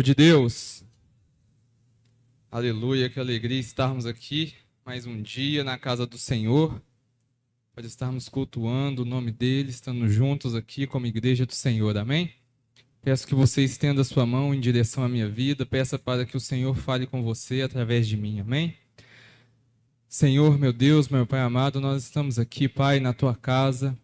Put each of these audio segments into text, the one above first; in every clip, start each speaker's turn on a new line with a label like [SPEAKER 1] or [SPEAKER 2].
[SPEAKER 1] De Deus, aleluia, que alegria estarmos aqui mais um dia na casa do Senhor, para estarmos cultuando o nome dele, estando juntos aqui como igreja do Senhor, amém? Peço que você estenda a sua mão em direção à minha vida, peça para que o Senhor fale com você através de mim, amém? Senhor, meu Deus, meu Pai amado, nós estamos aqui, Pai, na tua casa,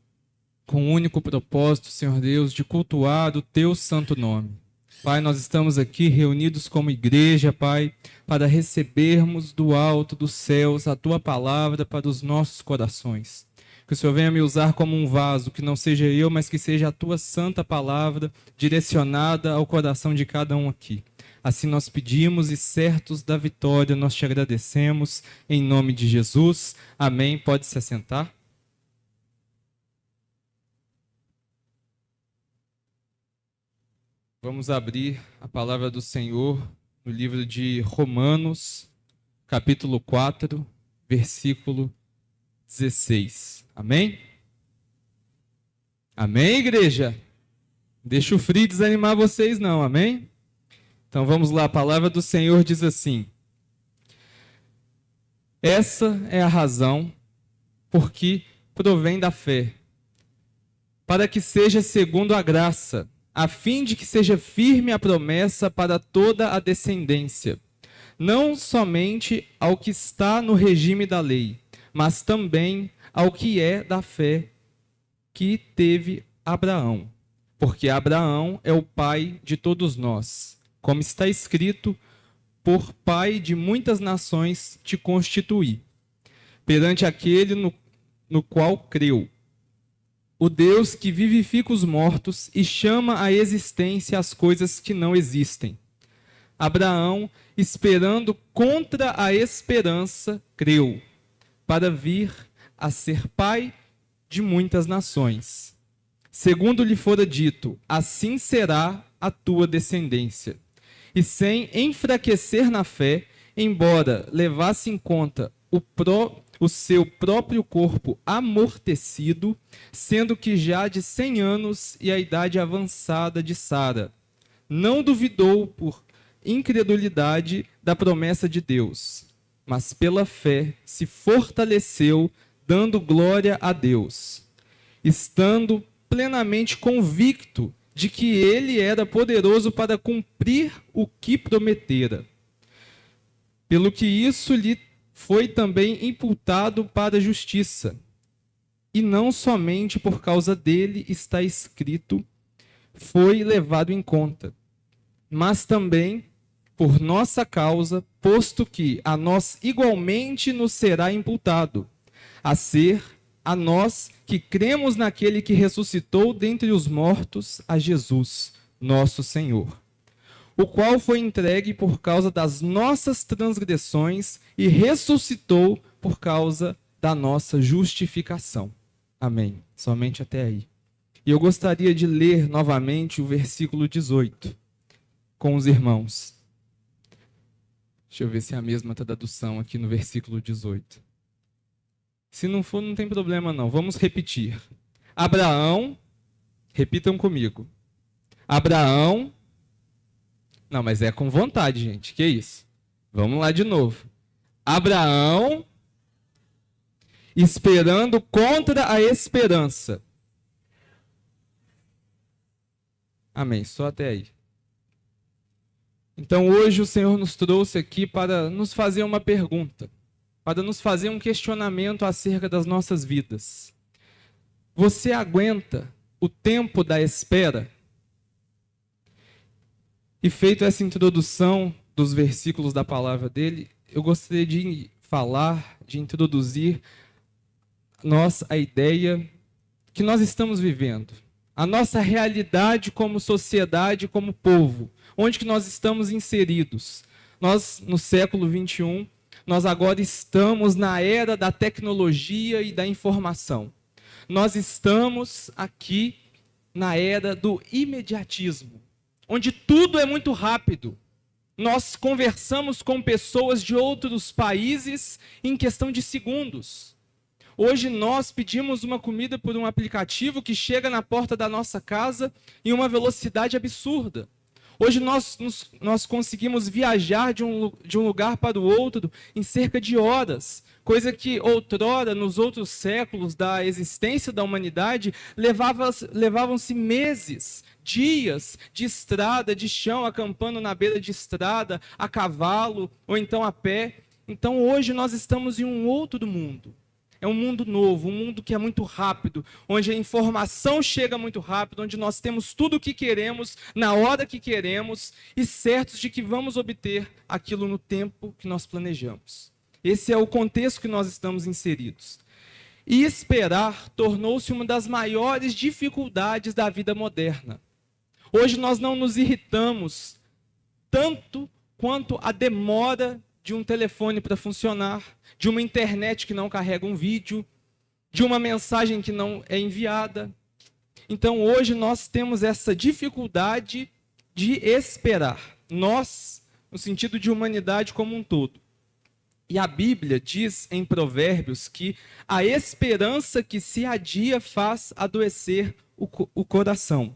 [SPEAKER 1] com o único propósito, Senhor Deus, de cultuar o teu santo nome. Pai, nós estamos aqui reunidos como igreja, Pai, para recebermos do alto dos céus a Tua palavra para os nossos corações. Que o Senhor venha me usar como um vaso, que não seja eu, mas que seja a Tua santa palavra direcionada ao coração de cada um aqui. Assim nós pedimos e certos da vitória nós te agradecemos, em nome de Jesus. Amém. Pode se assentar. Vamos abrir a palavra do Senhor no livro de Romanos, capítulo 4, versículo 16. Amém? Amém, igreja? Deixa o frio desanimar vocês não, amém? Então vamos lá, a palavra do Senhor diz assim: essa é a razão por que provém da fé, para que seja segundo a graça, a fim de que seja firme a promessa para toda a descendência, não somente ao que está no regime da lei, mas também ao que é da fé que teve Abraão. Porque Abraão é o pai de todos nós. Como está escrito, por pai de muitas nações te constituí, perante aquele no qual creu. O Deus que vivifica os mortos e chama à existência as coisas que não existem. Abraão, esperando contra a esperança, creu, para vir a ser pai de muitas nações. Segundo lhe fora dito, assim será a tua descendência. E sem enfraquecer na fé, embora levasse em conta o seu próprio corpo amortecido, sendo que já de 100 anos e a idade avançada de Sara, não duvidou por incredulidade da promessa de Deus, mas pela fé se fortaleceu, dando glória a Deus, estando plenamente convicto de que ele era poderoso para cumprir o que prometera. Pelo que isso lhe foi também imputado para a justiça. E não somente por causa dele está escrito, foi levado em conta, mas também por nossa causa, posto que a nós igualmente nos será imputado, a ser a nós que cremos naquele que ressuscitou dentre os mortos, a Jesus, nosso Senhor, o qual foi entregue por causa das nossas transgressões e ressuscitou por causa da nossa justificação. Amém. Somente até aí. E eu gostaria de ler novamente o versículo 18 com os irmãos. Deixa eu ver se é a mesma tradução aqui no versículo 18. Se não for, não tem problema não. Vamos repetir. Abraão, repitam comigo. Abraão, não, mas é com vontade, gente. Que isso? Vamos lá de novo. Abraão, esperando contra a esperança. Amém. Só até aí. Então hoje o Senhor nos trouxe aqui para nos fazer uma pergunta, para nos fazer um questionamento acerca das nossas vidas. Você aguenta o tempo da espera? E feito essa introdução dos versículos da palavra dele, eu gostaria de falar, de introduzir a ideia que nós estamos vivendo, a nossa realidade como sociedade, como povo, onde que nós estamos inseridos. Nós, no século 21, nós agora estamos na era da tecnologia e da informação. Nós estamos aqui na era do imediatismo, onde tudo é muito rápido. Nós conversamos com pessoas de outros países em questão de segundos. Hoje nós pedimos uma comida por um aplicativo que chega na porta da nossa casa em uma velocidade absurda. Hoje nós conseguimos viajar de um lugar para o outro em cerca de horas, coisa que outrora, nos outros séculos da existência da humanidade, levavam-se meses, dias de estrada, de chão, acampando na beira de estrada, a cavalo ou então a pé. Então hoje nós estamos em um outro mundo. É um mundo novo, um mundo que é muito rápido, onde a informação chega muito rápido, onde nós temos tudo o que queremos, na hora que queremos, e certos de que vamos obter aquilo no tempo que nós planejamos. Esse é o contexto que nós estamos inseridos. E esperar tornou-se uma das maiores dificuldades da vida moderna. Hoje nós não nos irritamos tanto quanto a demora de um telefone para funcionar, de uma internet que não carrega um vídeo, de uma mensagem que não é enviada. Então, hoje nós temos essa dificuldade de esperar. Nós, no sentido de humanidade como um todo. E a Bíblia diz em Provérbios que a esperança que se adia faz adoecer o coração.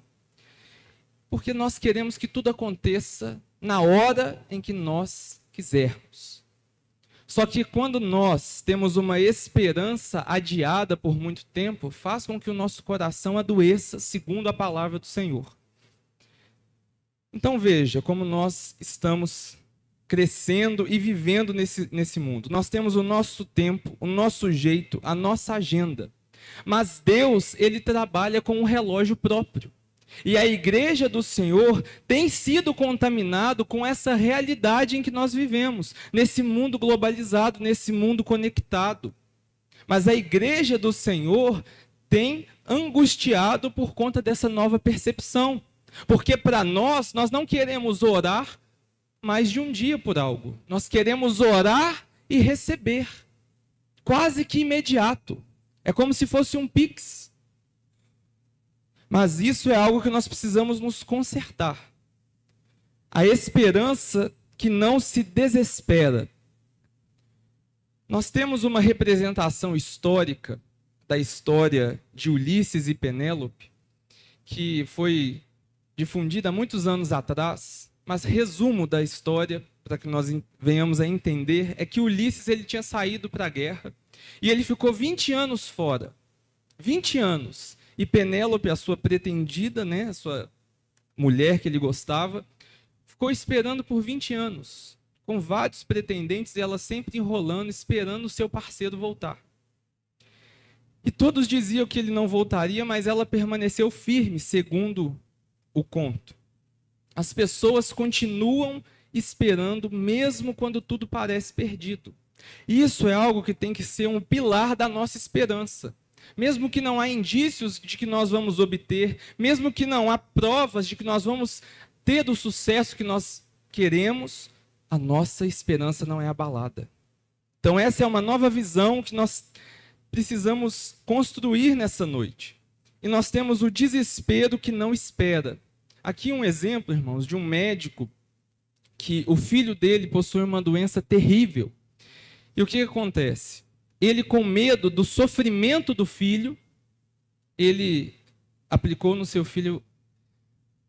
[SPEAKER 1] Porque nós queremos que tudo aconteça na hora em que nós quisermos. Só que quando nós temos uma esperança adiada por muito tempo, faz com que o nosso coração adoeça, segundo a palavra do Senhor. Então veja como nós estamos crescendo e vivendo nesse mundo. Nós temos o nosso tempo, o nosso jeito, a nossa agenda. Mas Deus, Ele trabalha com um relógio próprio. E a igreja do Senhor tem sido contaminado com essa realidade em que nós vivemos, nesse mundo globalizado, nesse mundo conectado. Mas a igreja do Senhor tem angustiado por conta dessa nova percepção. Porque para nós não queremos orar mais de um dia por algo. Nós queremos orar e receber. Quase que imediato. É como se fosse um Pix. Mas isso é algo que nós precisamos nos consertar. A esperança que não se desespera. Nós temos uma representação histórica da história de Ulisses e Penélope, que foi difundida há muitos anos atrás, mas resumo da história, para que nós venhamos a entender, é que Ulisses ele tinha saído para a guerra e ele ficou 20 anos fora. 20 anos. E Penélope, a sua pretendida, a sua mulher que ele gostava, ficou esperando por 20 anos, com vários pretendentes, e ela sempre enrolando, esperando o seu parceiro voltar. E todos diziam que ele não voltaria, mas ela permaneceu firme, segundo o conto. As pessoas continuam esperando, mesmo quando tudo parece perdido. Isso é algo que tem que ser um pilar da nossa esperança. Mesmo que não há indícios de que nós vamos obter, mesmo que não há provas de que nós vamos ter o sucesso que nós queremos, a nossa esperança não é abalada. Então essa é uma nova visão que nós precisamos construir nessa noite. E nós temos o desespero que não espera. Aqui um exemplo, irmãos, de um médico que o filho dele possui uma doença terrível. E o que acontece? Ele, com medo do sofrimento do filho, ele aplicou no seu filho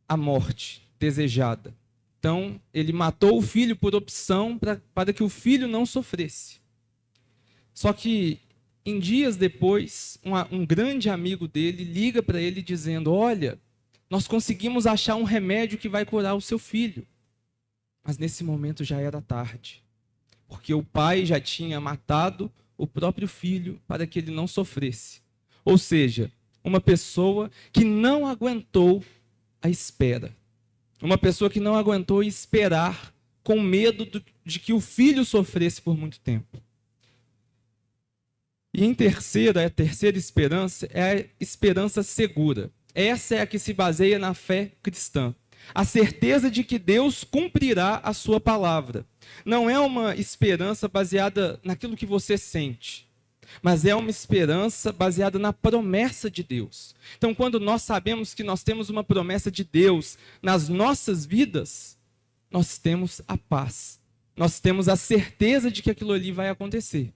[SPEAKER 1] a morte desejada. Então, ele matou o filho por opção para que o filho não sofresse. Só que, em dias depois, um grande amigo dele liga para ele dizendo: olha, nós conseguimos achar um remédio que vai curar o seu filho. Mas nesse momento já era tarde, porque o pai já tinha matado o próprio filho para que ele não sofresse. Ou seja, uma pessoa que não aguentou a espera. Uma pessoa que não aguentou esperar com medo de que o filho sofresse por muito tempo. E a terceira esperança é a esperança segura. Essa é a que se baseia na fé cristã. A certeza de que Deus cumprirá a sua palavra. Não é uma esperança baseada naquilo que você sente, mas é uma esperança baseada na promessa de Deus. Então, quando nós sabemos que nós temos uma promessa de Deus nas nossas vidas, nós temos a paz. Nós temos a certeza de que aquilo ali vai acontecer.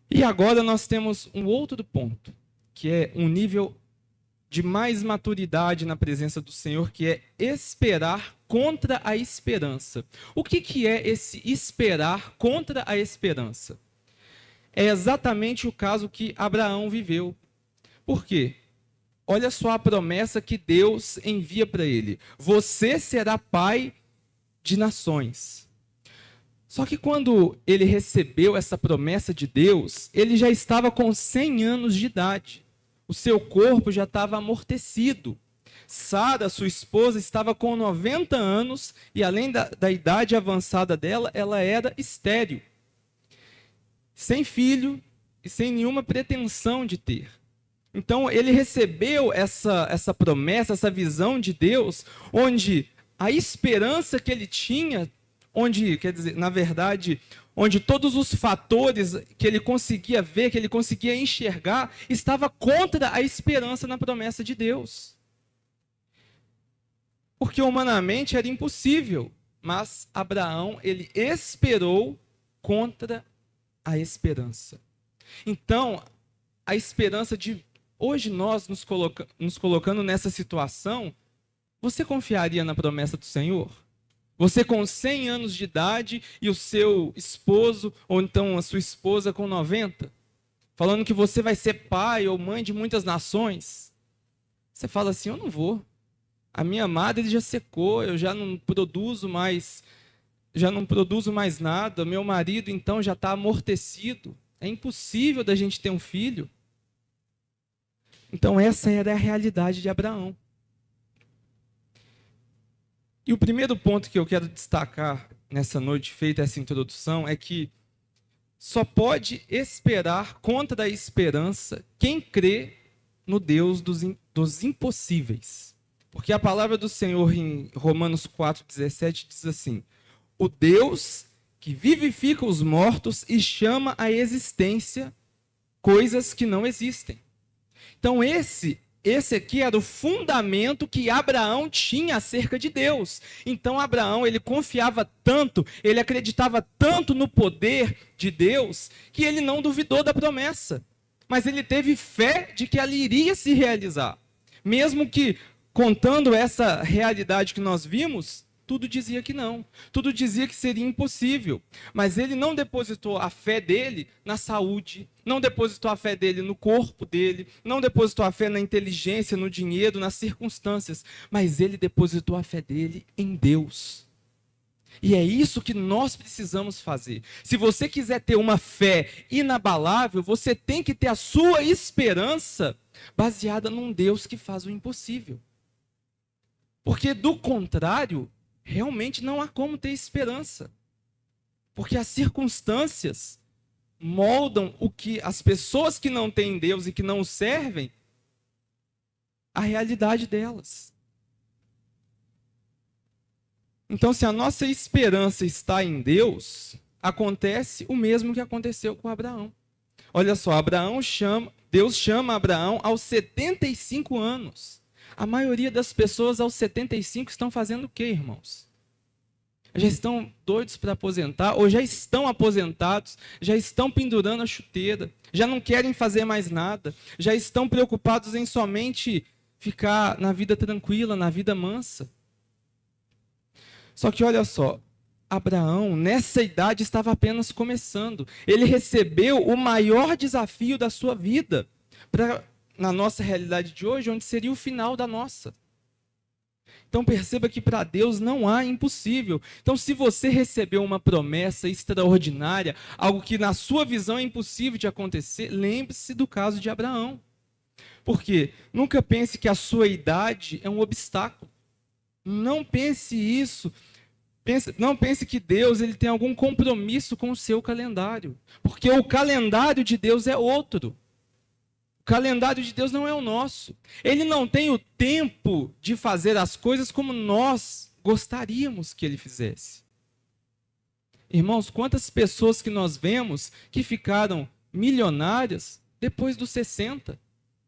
[SPEAKER 1] E agora nós temos um outro ponto, que é um nível de mais maturidade na presença do Senhor, que é esperar contra a esperança. O que é esse esperar contra a esperança? É exatamente o caso que Abraão viveu. Por quê? Olha só a promessa que Deus envia para ele. Você será pai de nações. Só que quando ele recebeu essa promessa de Deus, ele já estava com 100 anos de idade. O seu corpo já estava amortecido. Sara, sua esposa, estava com 90 anos e além da idade avançada dela, ela era estéril. Sem filho e sem nenhuma pretensão de ter. Então, ele recebeu essa promessa, essa visão de Deus, onde a esperança que ele tinha, onde, quer dizer, na verdade, onde todos os fatores que ele conseguia ver, que ele conseguia enxergar, estava contra a esperança na promessa de Deus. Porque humanamente era impossível, mas Abraão, ele esperou contra a esperança. Então, a esperança de hoje nós nos colocando nessa situação, você confiaria na promessa do Senhor? Você com 100 anos de idade e o seu esposo, ou então a sua esposa com 90, falando que você vai ser pai ou mãe de muitas nações. Você fala assim, eu não vou. A minha madre já secou, eu já não produzo mais nada. Meu marido então já está amortecido. É impossível da gente ter um filho. Então essa era a realidade de Abraão. E o primeiro ponto que eu quero destacar nessa noite, feita essa introdução, é que só pode esperar contra a esperança quem crê no Deus dos impossíveis. Porque a palavra do Senhor em Romanos 4,17 diz assim: o Deus que vivifica os mortos e chama à existência coisas que não existem. Então esse aqui era o fundamento que Abraão tinha acerca de Deus. Então Abraão, ele confiava tanto, ele acreditava tanto no poder de Deus, que ele não duvidou da promessa. Mas ele teve fé de que ela iria se realizar. Mesmo que, contando essa realidade que nós vimos, tudo dizia que não. Tudo dizia que seria impossível. Mas ele não depositou a fé dele na saúde, não depositou a fé dele no corpo dele, não depositou a fé na inteligência, no dinheiro, nas circunstâncias. Mas ele depositou a fé dele em Deus. E é isso que nós precisamos fazer. Se você quiser ter uma fé inabalável, você tem que ter a sua esperança baseada num Deus que faz o impossível. Porque do contrário, realmente não há como ter esperança. Porque as circunstâncias moldam o que as pessoas que não têm Deus e que não o servem, a realidade delas. Então, se a nossa esperança está em Deus, acontece o mesmo que aconteceu com Abraão. Olha só, Deus chama Abraão aos 75 anos. A maioria das pessoas aos 75 estão fazendo o quê, irmãos? Já estão doidos para aposentar, ou já estão aposentados, já estão pendurando a chuteira, já não querem fazer mais nada, já estão preocupados em somente ficar na vida tranquila, na vida mansa. Só que olha só, Abraão, nessa idade, estava apenas começando. Ele recebeu o maior desafio da sua vida, na nossa realidade de hoje, onde seria o final da nossa. Então perceba que para Deus não há impossível. Então se você recebeu uma promessa extraordinária, algo que na sua visão é impossível de acontecer, lembre-se do caso de Abraão. Por quê? Nunca pense que a sua idade é um obstáculo. Não pense isso. Não pense que Deus ele tem algum compromisso com o seu calendário. Porque o calendário de Deus é outro. O calendário de Deus não é o nosso. Ele não tem o tempo de fazer as coisas como nós gostaríamos que ele fizesse. Irmãos, quantas pessoas que nós vemos que ficaram milionárias depois dos 60,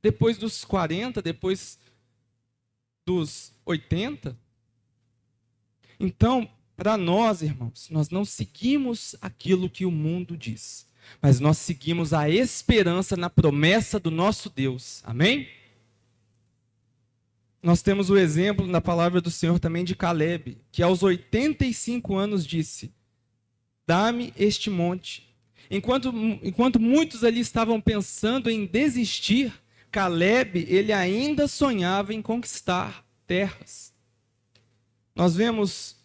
[SPEAKER 1] depois dos 40, depois dos 80? Então, para nós, irmãos, nós não seguimos aquilo que o mundo diz, mas nós seguimos a esperança na promessa do nosso Deus. Amém? Nós temos o exemplo na palavra do Senhor também de Caleb, que aos 85 anos disse: dá-me este monte. Enquanto muitos ali estavam pensando em desistir, Caleb, ele ainda sonhava em conquistar terras. Nós vemos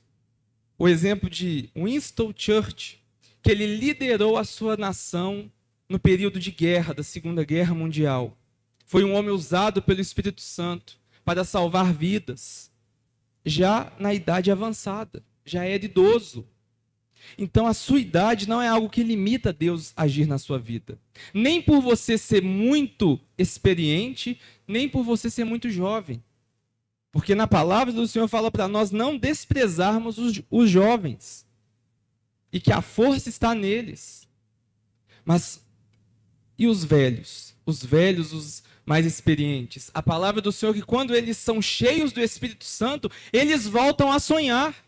[SPEAKER 1] o exemplo de Winston Churchill, que ele liderou a sua nação no período de guerra, da Segunda Guerra Mundial. Foi um homem usado pelo Espírito Santo para salvar vidas, já na idade avançada, já era idoso. Então a sua idade não é algo que limita Deus a agir na sua vida. Nem por você ser muito experiente, nem por você ser muito jovem. Porque na palavra do Senhor fala para nós não desprezarmos os jovens. E que a força está neles. Mas e os velhos? Os velhos, os mais experientes. A palavra do Senhor é que quando eles são cheios do Espírito Santo, eles voltam a sonhar.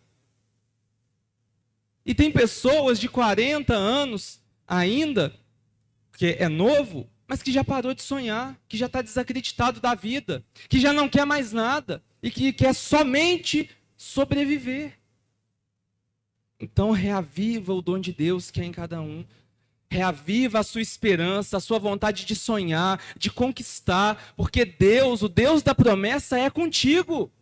[SPEAKER 1] E tem pessoas de 40 anos ainda, que é novo, mas que já parou de sonhar, que já está desacreditado da vida, que já não quer mais nada e que quer somente sobreviver. Então reaviva o dom de Deus que é em cada um. Reaviva a sua esperança, a sua vontade de sonhar, de conquistar, porque Deus, o Deus da promessa, é contigo.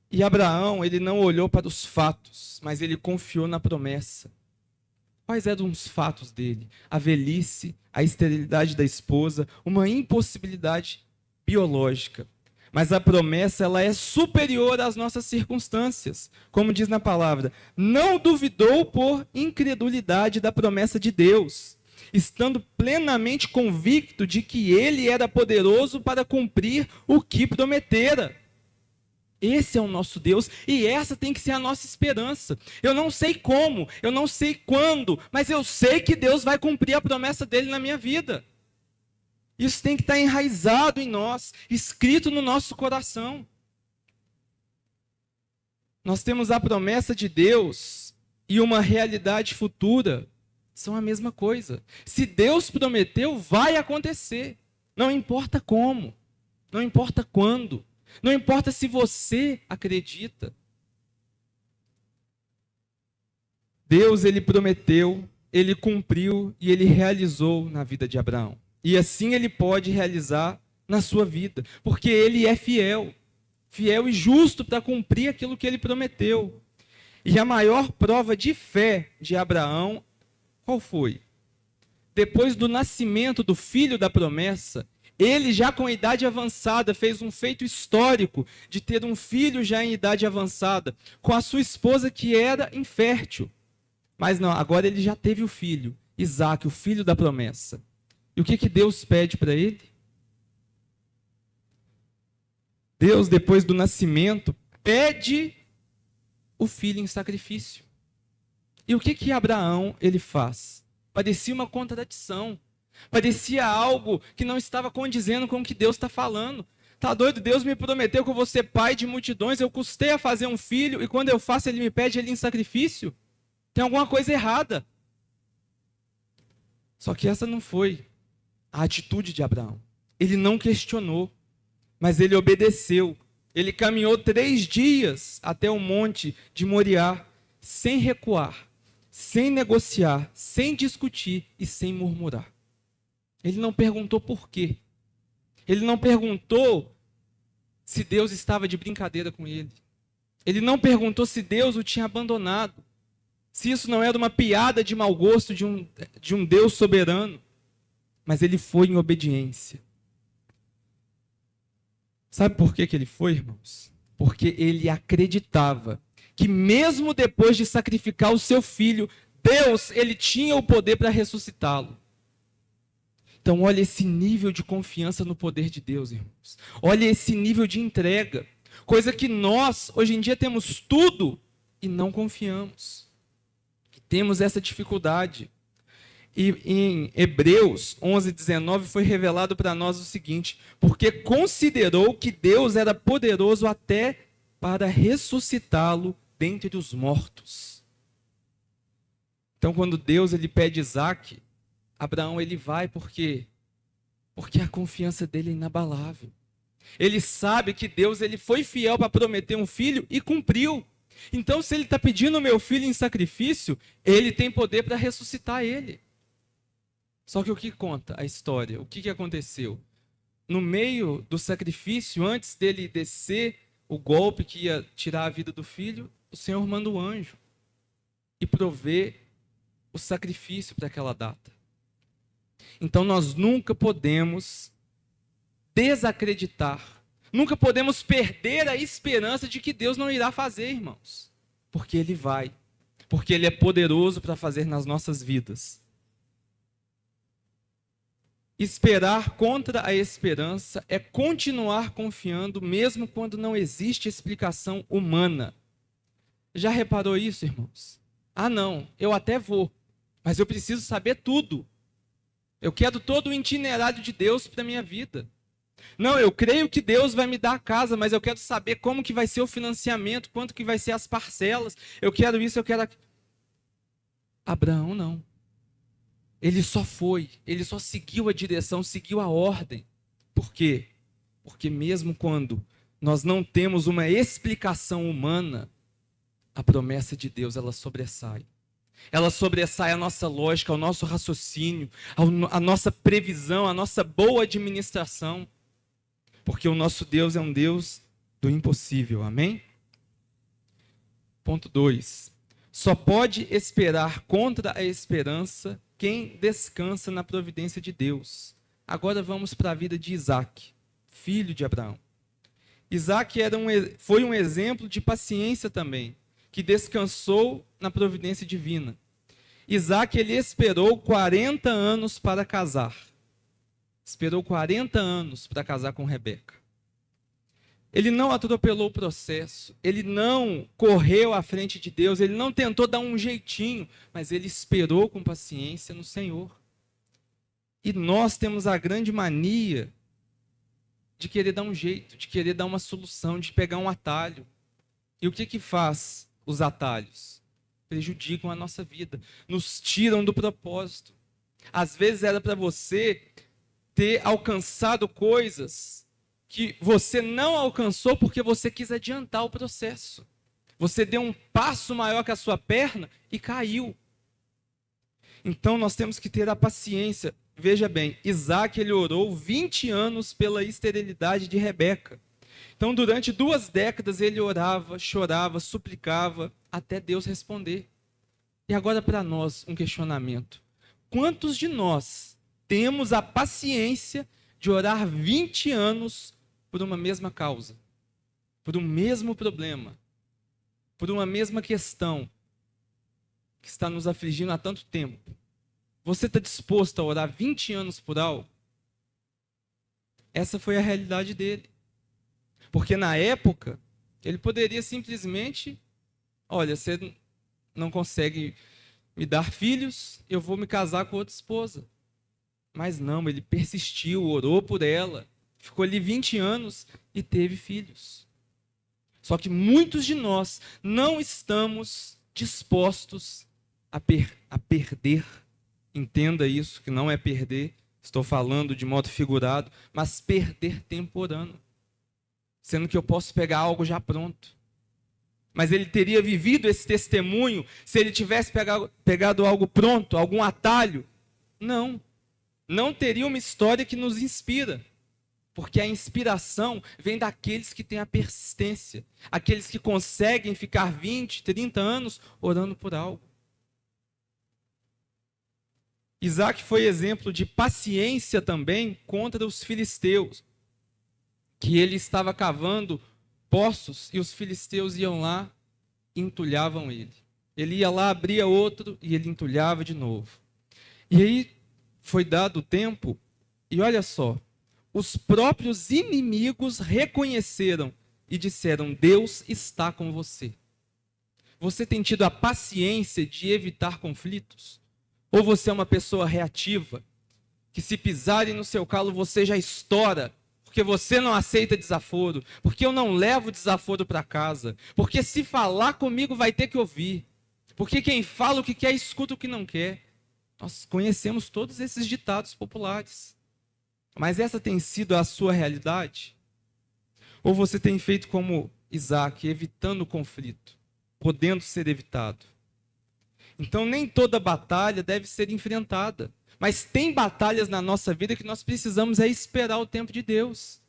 [SPEAKER 1] E Abraão, ele não olhou para os fatos, mas ele confiou na promessa. Quais eram os fatos dele? A velhice, a esterilidade da esposa, uma impossibilidade biológica. Mas a promessa, ela é superior às nossas circunstâncias. Como diz na palavra, não duvidou por incredulidade da promessa de Deus, estando plenamente convicto de que ele era poderoso para cumprir o que prometera. Esse é o nosso Deus e essa tem que ser a nossa esperança. Eu não sei como, eu não sei quando, mas eu sei que Deus vai cumprir a promessa dele na minha vida. Isso tem que estar enraizado em nós, escrito no nosso coração. Nós temos a promessa de Deus e uma realidade futura, são a mesma coisa. Se Deus prometeu, vai acontecer. Não importa como, não importa quando, não importa se você acredita. Deus, ele prometeu, ele cumpriu e ele realizou na vida de Abraão. E assim ele pode realizar na sua vida, porque ele é fiel, fiel e justo para cumprir aquilo que ele prometeu. E a maior prova de fé de Abraão, qual foi? Depois do nascimento do filho da promessa, ele já com idade avançada fez um feito histórico de ter um filho já em idade avançada, com a sua esposa que era infértil. Mas não, agora ele já teve o filho, Isaque, o filho da promessa. E o que Deus pede para ele? Deus, depois do nascimento, pede o filho em sacrifício. E o que Abraão ele faz? Parecia uma contradição. Parecia algo que não estava condizendo com o que Deus está falando. Tá doido? Deus me prometeu que eu vou ser pai de multidões, eu custei a fazer um filho, e quando eu faço, ele me pede ele em sacrifício? Tem alguma coisa errada. Só que essa não foi a atitude de Abraão. Ele não questionou, mas ele obedeceu. Ele caminhou 3 dias até o monte de Moriá, sem recuar, sem negociar, sem discutir e sem murmurar. Ele não perguntou por quê. Ele não perguntou se Deus estava de brincadeira com ele. Ele não perguntou se Deus o tinha abandonado. Se isso não era uma piada de mau gosto de um Deus soberano. Mas ele foi em obediência. Sabe por que ele foi, irmãos? Porque ele acreditava que mesmo depois de sacrificar o seu filho, Deus, ele tinha o poder para ressuscitá-lo. Então, olha esse nível de confiança no poder de Deus, irmãos. Olha esse nível de entrega. Coisa que nós, hoje em dia, temos tudo e não confiamos. Temos essa dificuldade. E em Hebreus 11:19 foi revelado para nós o seguinte: porque considerou que Deus era poderoso até para ressuscitá-lo dentre os mortos. Então, quando Deus ele pede Isaque, Abraão ele vai porque a confiança dele é inabalável. Ele sabe que Deus ele foi fiel para prometer um filho e cumpriu. Então, se ele está pedindo o meu filho em sacrifício, ele tem poder para ressuscitar ele. Só que o que conta a história? O que aconteceu? No meio do sacrifício, antes dele descer o golpe que ia tirar a vida do filho, o Senhor manda o anjo e provê o sacrifício para aquela data. Então nós nunca podemos desacreditar, nunca podemos perder a esperança de que Deus não irá fazer, irmãos. Porque Ele vai, porque Ele é poderoso para fazer nas nossas vidas. Esperar contra a esperança é continuar confiando mesmo quando não existe explicação humana. Já reparou isso, irmãos? Ah, não, eu até vou, mas eu preciso saber tudo. Eu quero todo o itinerário de Deus para a minha vida. Não, eu creio que Deus vai me dar a casa, mas eu quero saber como que vai ser o financiamento, quanto que vai ser as parcelas. Eu quero isso, eu quero aquilo. Abraão não. Ele só foi, ele só seguiu a direção, seguiu a ordem. Por quê? Porque mesmo quando nós não temos uma explicação humana, a promessa de Deus, ela sobressai. Ela sobressai a nossa lógica, o nosso raciocínio, a nossa previsão, a nossa boa administração. Porque o nosso Deus é um Deus do impossível, amém? Ponto 2. Só pode esperar contra a esperança quem descansa na providência de Deus. Agora vamos para a vida de Isaac, filho de Abraão. Isaac foi um exemplo de paciência também, que descansou na providência divina. Isaac, ele esperou 40 anos para casar. Esperou 40 anos para casar com Rebeca. Ele não atropelou o processo, ele não correu à frente de Deus, ele não tentou dar um jeitinho, mas ele esperou com paciência no Senhor. E nós temos a grande mania de querer dar um jeito, de querer dar uma solução, de pegar um atalho. E o que faz os atalhos? Prejudicam a nossa vida, nos tiram do propósito. Às vezes era para você ter alcançado coisas que você não alcançou porque você quis adiantar o processo. Você deu um passo maior que a sua perna e caiu. Então nós temos que ter a paciência. Veja bem, Isaac ele orou 20 anos pela esterilidade de Rebeca. Então durante 2 décadas ele orava, chorava, suplicava, até Deus responder. E agora para nós um questionamento. Quantos de nós temos a paciência de orar 20 anos por uma mesma causa, por um mesmo problema, por uma mesma questão que está nos afligindo há tanto tempo? Você está disposto a orar 20 anos por algo? Essa foi a realidade dele. Porque na época, ele poderia simplesmente, olha, você não consegue me dar filhos, eu vou me casar com outra esposa. Mas não, ele persistiu, orou por ela, ficou ali 20 anos e teve filhos. Só que muitos de nós não estamos dispostos a perder. Entenda isso, que não é perder, estou falando de modo figurado, mas perder tempo orando. Sendo que eu posso pegar algo já pronto. Mas ele teria vivido esse testemunho se ele tivesse pegado algo pronto, algum atalho? Não. Não teria uma história que nos inspira. Porque a inspiração vem daqueles que têm a persistência. Aqueles que conseguem ficar 20, 30 anos orando por algo. Isaac foi exemplo de paciência também contra os filisteus. Que ele estava cavando poços e os filisteus iam lá e entulhavam ele. Ele ia lá, abria outro e ele entulhava de novo. E aí foi dado o tempo e olha só, os próprios inimigos reconheceram e disseram: Deus está com você. Você tem tido a paciência de evitar conflitos? Ou você é uma pessoa reativa, que se pisarem no seu calo você já estoura, porque você não aceita desaforo, porque eu não levo desaforo para casa, porque se falar comigo vai ter que ouvir, porque quem fala o que quer escuta o que não quer. Nós conhecemos todos esses ditados populares. Mas essa tem sido a sua realidade? Ou você tem feito como Isaac, evitando o conflito, podendo ser evitado? Então, nem toda batalha deve ser enfrentada. Mas tem batalhas na nossa vida que nós precisamos esperar o tempo de Deus.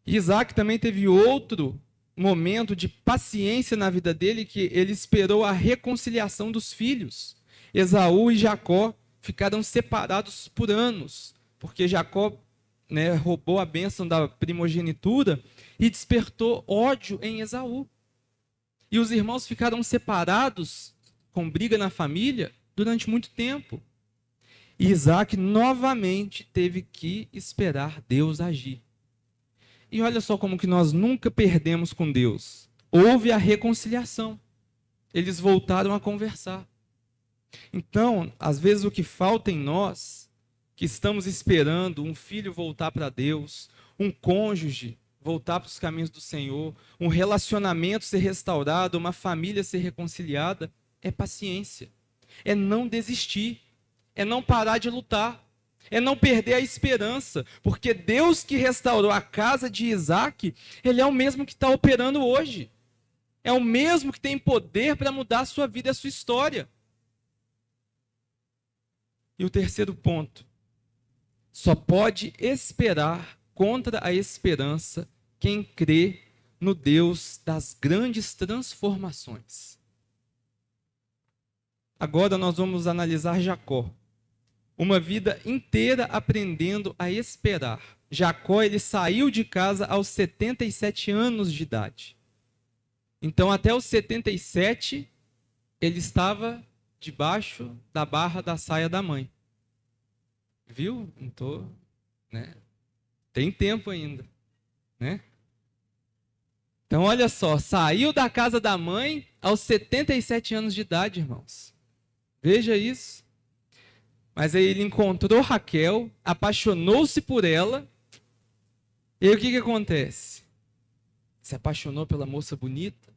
[SPEAKER 1] Isaac também teve outro momento de paciência na vida dele, que ele esperou a reconciliação dos filhos. Esaú e Jacó ficaram separados por anos, porque Jacó, roubou a bênção da primogenitura e despertou ódio em Esaú. E os irmãos ficaram separados, com briga na família, durante muito tempo. E Isaac novamente teve que esperar Deus agir. E olha só como que nós nunca perdemos com Deus. Houve a reconciliação. Eles voltaram a conversar. Então, às vezes o que falta em nós, que estamos esperando um filho voltar para Deus, um cônjuge voltar para os caminhos do Senhor, um relacionamento ser restaurado, uma família ser reconciliada, é paciência. É não desistir. É não parar de lutar. É não perder a esperança, porque Deus que restaurou a casa de Isaac, Ele é o mesmo que está operando hoje. É o mesmo que tem poder para mudar a sua vida e a sua história. E o terceiro ponto, só pode esperar contra a esperança quem crê no Deus das grandes transformações. Agora nós vamos analisar Jacó. Uma vida inteira aprendendo a esperar. Jacó, ele saiu de casa aos 77 anos de idade. Então, até os 77, ele estava debaixo da barra da saia da mãe. Viu? Não tô, Tem tempo ainda, Então, olha só, saiu da casa da mãe aos 77 anos de idade, irmãos. Veja isso. Mas aí ele encontrou Raquel, apaixonou-se por ela. E aí o que acontece? Se apaixonou pela moça bonita.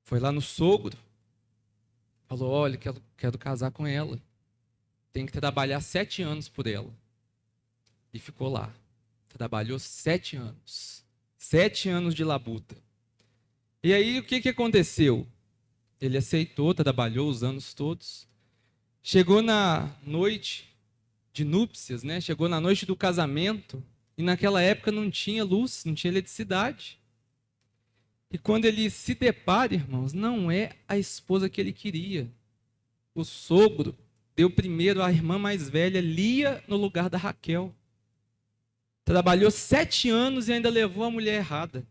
[SPEAKER 1] Foi lá no sogro. Falou, olha, quero casar com ela. Tem que trabalhar 7 anos por ela. E ficou lá. Trabalhou 7 anos. 7 anos de labuta. E aí o que aconteceu? Ele aceitou, trabalhou os anos todos. Chegou na noite de núpcias, Chegou na noite do casamento, e naquela época não tinha luz, não tinha eletricidade. E quando ele se depara, irmãos, não é a esposa que ele queria. O sogro deu primeiro a irmã mais velha, Lia, no lugar da Raquel. Trabalhou 7 anos e ainda levou a mulher errada.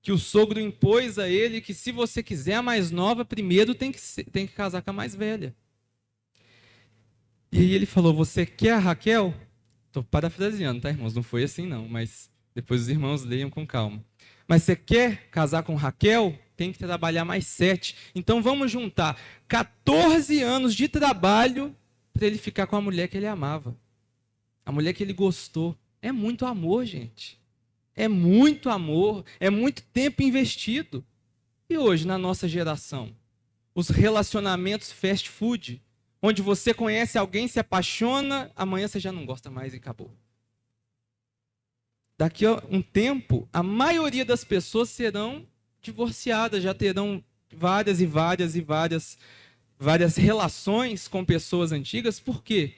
[SPEAKER 1] Que o sogro impôs a ele que se você quiser a mais nova, primeiro tem que casar com a mais velha. E aí ele falou, você quer a Raquel? Estou parafraseando, tá, irmãos? Não foi assim, não, mas depois os irmãos leiam com calma. Mas você quer casar com Raquel? Tem que trabalhar mais 7. Então vamos juntar 14 anos de trabalho para ele ficar com a mulher que ele amava. A mulher que ele gostou. É muito amor, gente. É muito amor, é muito tempo investido. E hoje, na nossa geração, os relacionamentos fast food, onde você conhece alguém, se apaixona, amanhã você já não gosta mais e acabou. Daqui a um tempo, a maioria das pessoas serão divorciadas, já terão várias relações com pessoas antigas. Por quê?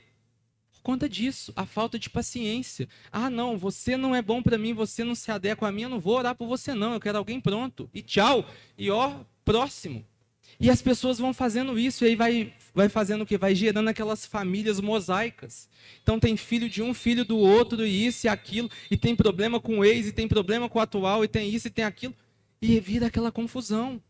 [SPEAKER 1] Por conta disso, a falta de paciência. Ah, não, você não é bom para mim, você não se adequa a mim, eu não vou orar por você não, eu quero alguém pronto. E tchau, e próximo. E as pessoas vão fazendo isso, e aí vai fazendo o quê? Vai gerando aquelas famílias mosaicas. Então tem filho de um, filho do outro, e isso e aquilo, e tem problema com o ex, e tem problema com o atual, e tem isso e tem aquilo. E vira aquela confusão.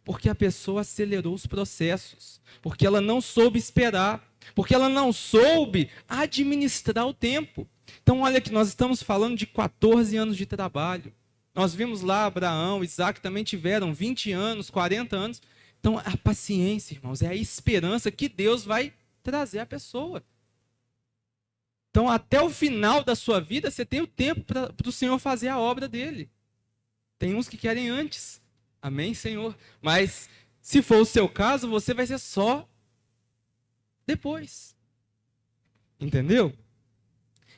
[SPEAKER 1] Porque a pessoa acelerou os processos. Porque ela não soube esperar. Porque ela não soube administrar o tempo. Então olha que nós estamos falando de 14 anos de trabalho. Nós vimos lá Abraão, Isaac também tiveram 20 anos, 40 anos. Então, a paciência, irmãos, é a esperança que Deus vai trazer à pessoa. Então, até o final da sua vida, você tem o tempo para o Senhor fazer a obra dele. Tem uns que querem antes. Amém, Senhor? Mas, se for o seu caso, você vai ser só depois. Entendeu?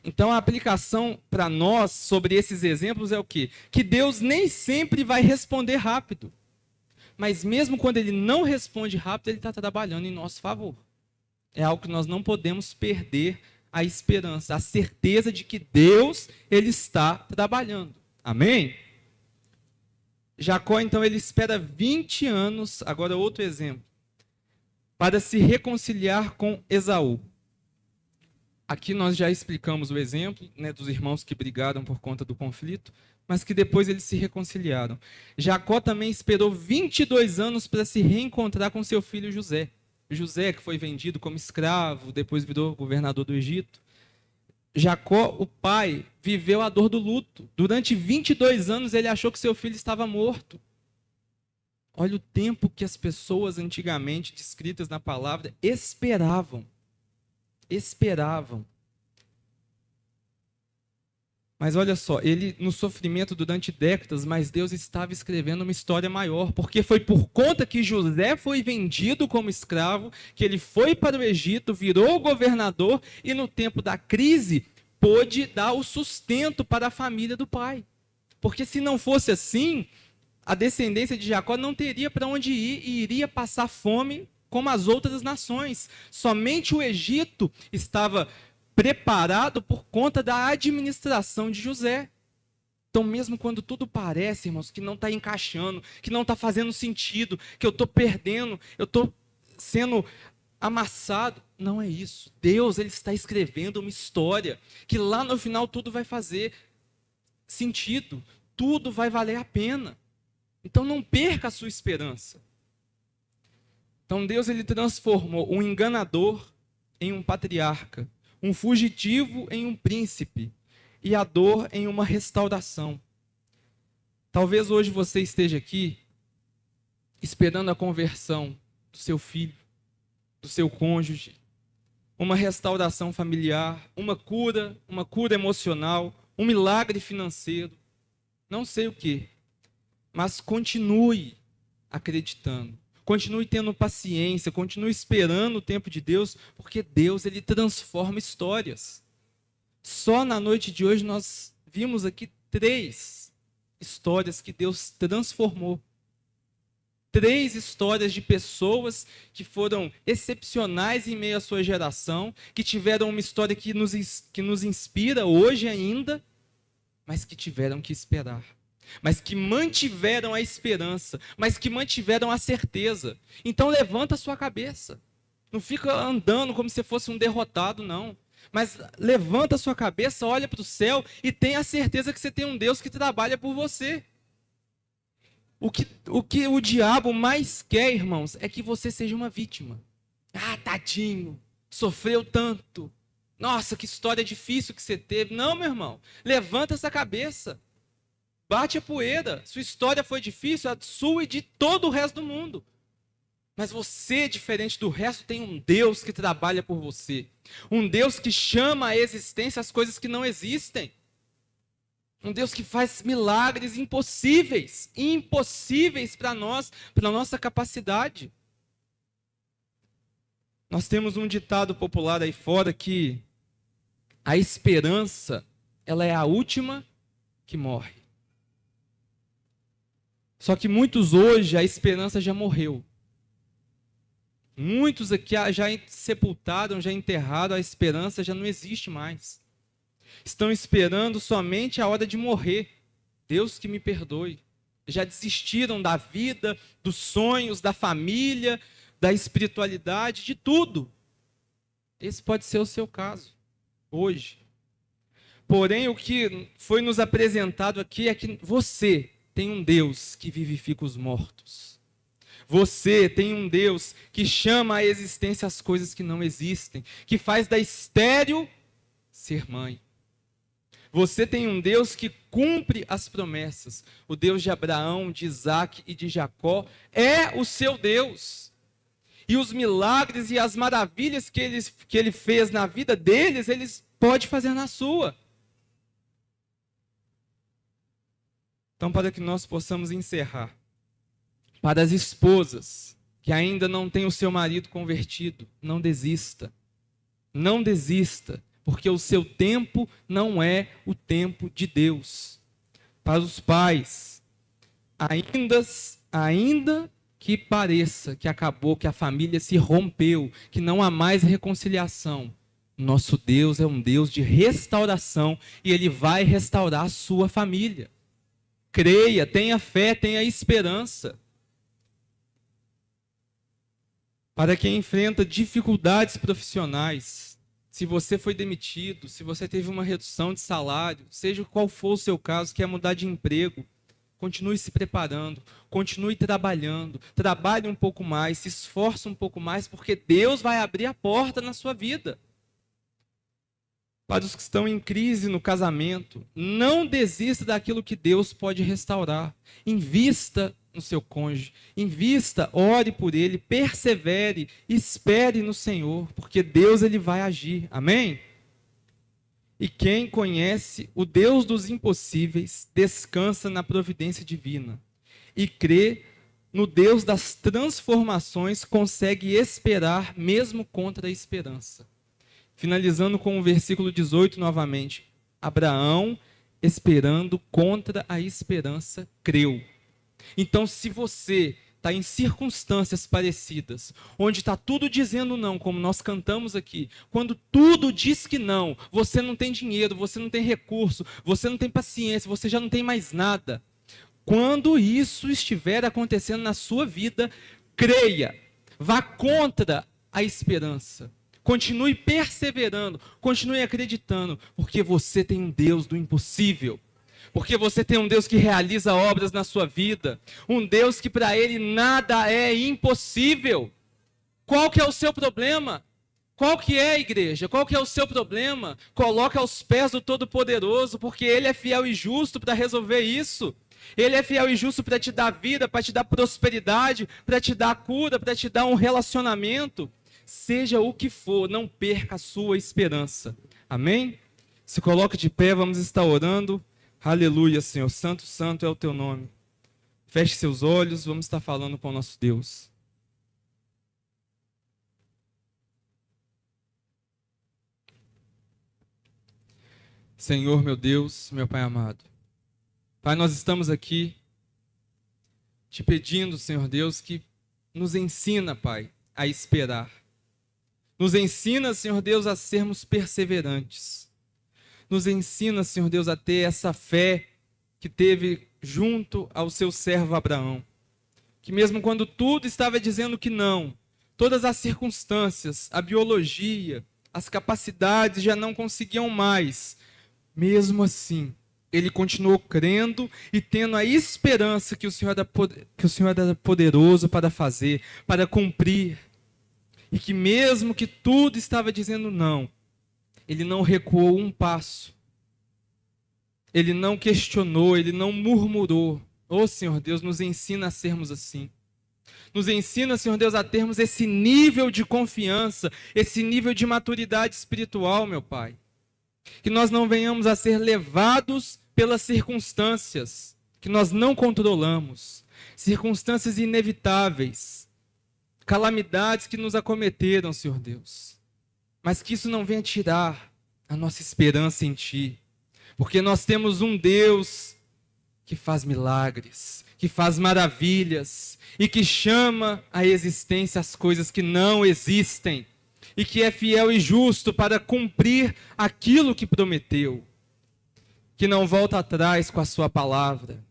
[SPEAKER 1] Então a aplicação para nós sobre esses exemplos é o quê? Que Deus nem sempre vai responder rápido. Mas mesmo quando ele não responde rápido, ele está trabalhando em nosso favor. É algo que nós não podemos perder a esperança, a certeza de que Deus ele está trabalhando. Amém? Jacó, então, ele espera 20 anos, agora outro exemplo, para se reconciliar com Esaú. Aqui nós já explicamos o exemplo, né, dos irmãos que brigaram por conta do conflito, mas que depois eles se reconciliaram. Jacó também esperou 22 anos para se reencontrar com seu filho José. José, que foi vendido como escravo, depois virou governador do Egito. Jacó, o pai, viveu a dor do luto. Durante 22 anos ele achou que seu filho estava morto. Olha o tempo que as pessoas antigamente descritas na palavra esperavam. Esperavam. Mas olha só, ele no sofrimento durante décadas, mas Deus estava escrevendo uma história maior, porque foi por conta que José foi vendido como escravo, que ele foi para o Egito, virou governador e no tempo da crise pôde dar o sustento para a família do pai. Porque se não fosse assim, a descendência de Jacó não teria para onde ir e iria passar fome como as outras nações. Somente o Egito estava preparado por conta da administração de José. Então, mesmo quando tudo parece, irmãos, que não está encaixando, que não está fazendo sentido, que eu estou perdendo, eu estou sendo amassado, não é isso. Deus, ele está escrevendo uma história que lá no final tudo vai fazer sentido, tudo vai valer a pena. Então, não perca a sua esperança. Então, Deus, ele transformou um enganador em um patriarca, um fugitivo em um príncipe e a dor em uma restauração. Talvez hoje você esteja aqui esperando a conversão do seu filho, do seu cônjuge, uma restauração familiar, uma cura emocional, um milagre financeiro, não sei o que, mas continue acreditando. Continue tendo paciência, continue esperando o tempo de Deus, porque Deus, ele transforma histórias. Só na noite de hoje nós vimos aqui 3 histórias que Deus transformou. 3 histórias de pessoas que foram excepcionais em meio à sua geração, que tiveram uma história que nos inspira hoje ainda, mas que tiveram que esperar. Mas que mantiveram a esperança, mas que mantiveram a certeza. Então levanta a sua cabeça. Não fica andando como se fosse um derrotado, não. Mas levanta a sua cabeça, olha para o céu e tenha a certeza que você tem um Deus que trabalha por você. O que o diabo mais quer, irmãos, é que você seja uma vítima. Ah, tadinho, sofreu tanto. Nossa, que história difícil que você teve. Não, meu irmão, levanta essa cabeça. Bate a poeira. Sua história foi difícil, a sua e de todo o resto do mundo. Mas você, diferente do resto, tem um Deus que trabalha por você. Um Deus que chama à existência as coisas que não existem. Um Deus que faz milagres impossíveis. Impossíveis para nós, para a nossa capacidade. Nós temos um ditado popular aí fora que a esperança, ela é a última que morre. Só que muitos hoje, a esperança já morreu. Muitos aqui já sepultaram, já enterraram, a esperança já não existe mais. Estão esperando somente a hora de morrer. Deus que me perdoe. Já desistiram da vida, dos sonhos, da família, da espiritualidade, de tudo. Esse pode ser o seu caso, hoje. Porém, o que foi nos apresentado aqui é que você tem um Deus que vivifica os mortos. Você tem um Deus que chama à existência as coisas que não existem, que faz da estéril ser mãe. Você tem um Deus que cumpre as promessas. O Deus de Abraão, de Isaac e de Jacó é o seu Deus. E os milagres e as maravilhas que ele fez na vida deles, eles pode fazer na sua. Então, para que nós possamos encerrar, para as esposas que ainda não têm o seu marido convertido, não desista. Não desista. porque o seu tempo não é o tempo de Deus. Para os pais, ainda que pareça que acabou, que a família se rompeu, que não há mais reconciliação, nosso Deus é um Deus de restauração e Ele vai restaurar a sua família. Creia, tenha fé, tenha esperança. Para quem enfrenta dificuldades profissionais, se você foi demitido, se você teve uma redução de salário, seja qual for o seu caso, quer mudar de emprego, continue se preparando, continue trabalhando, trabalhe um pouco mais, se esforce um pouco mais, porque Deus vai abrir a porta na sua vida. Para os que estão em crise no casamento, não desista daquilo que Deus pode restaurar. Invista no seu cônjuge, invista, ore por ele, persevere, espere no Senhor, porque Deus ele vai agir. Amém? E quem conhece o Deus dos impossíveis, descansa na providência divina. E crê no Deus das transformações, consegue esperar mesmo contra a esperança. Finalizando com o versículo 18 novamente. Abraão, esperando contra a esperança, creu. Então, se você está em circunstâncias parecidas, onde está tudo dizendo não, como nós cantamos aqui, quando tudo diz que não, você não tem dinheiro, você não tem recurso, você não tem paciência, você já não tem mais nada. Quando isso estiver acontecendo na sua vida, creia, vá contra a esperança. Continue perseverando, continue acreditando, porque você tem um Deus do impossível. Porque você tem um Deus que realiza obras na sua vida. Um Deus que para Ele nada é impossível. Qual que é o seu problema? Qual que é, igreja? Qual que é o seu problema? Coloque aos pés do Todo-Poderoso, porque Ele é fiel e justo para resolver isso. Ele é fiel e justo para te dar vida, para te dar prosperidade, para te dar cura, para te dar um relacionamento. Seja o que for, não perca a sua esperança. Amém? Se coloque de pé, vamos estar orando. Aleluia, Senhor. Santo, santo é o teu nome. Feche seus olhos, vamos estar falando com o nosso Deus. Senhor, meu Deus, meu Pai amado. Pai, nós estamos aqui te pedindo, Senhor Deus, que nos ensina, Pai, a esperar. Nos ensina, Senhor Deus, a sermos perseverantes. Nos ensina, Senhor Deus, a ter essa fé que teve junto ao seu servo Abraão. Que mesmo quando tudo estava dizendo que não, todas as circunstâncias, a biologia, as capacidades já não conseguiam mais, mesmo assim, ele continuou crendo e tendo a esperança que o Senhor era poderoso para fazer, para cumprir. E que mesmo que tudo estava dizendo não, ele não recuou um passo. Ele não questionou, ele não murmurou. Ô Senhor Deus, nos ensina a sermos assim. Nos ensina, Senhor Deus, a termos esse nível de confiança, esse nível de maturidade espiritual, meu Pai. Que nós não venhamos a ser levados pelas circunstâncias que nós não controlamos. Circunstâncias inevitáveis. Calamidades que nos acometeram, Senhor Deus. Mas que isso não venha tirar a nossa esperança em Ti. Porque nós temos um Deus que faz milagres, que faz maravilhas e que chama à existência as coisas que não existem e que é fiel e justo para cumprir aquilo que prometeu, que não volta atrás com a sua palavra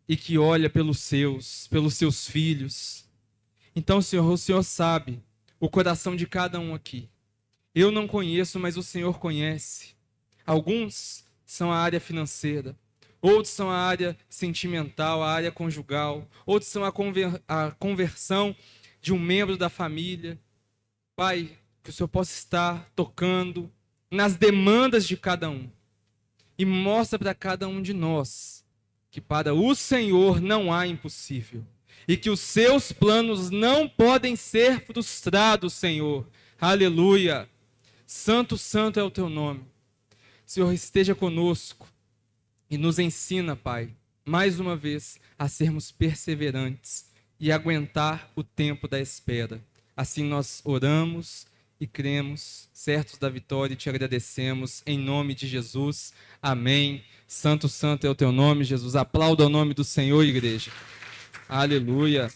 [SPEAKER 1] e que olha pelos seus filhos. Então, Senhor, o Senhor sabe o coração de cada um aqui. Eu não conheço, mas o Senhor conhece. Alguns são a área financeira, outros são a área sentimental, a área conjugal, outros são a conversão de um membro da família. Pai, que o Senhor possa estar tocando nas demandas de cada um e mostra para cada um de nós que para o Senhor não há impossível e que os seus planos não podem ser frustrados, Senhor. Aleluia! Santo, santo é o teu nome. Senhor, esteja conosco e nos ensina, Pai, mais uma vez, a sermos perseverantes e aguentar o tempo da espera. Assim nós oramos e cremos, certos da vitória, e te agradecemos em nome de Jesus. Amém. Santo, santo é o teu nome, Jesus. Aplauda o nome do Senhor, igreja. Aleluia.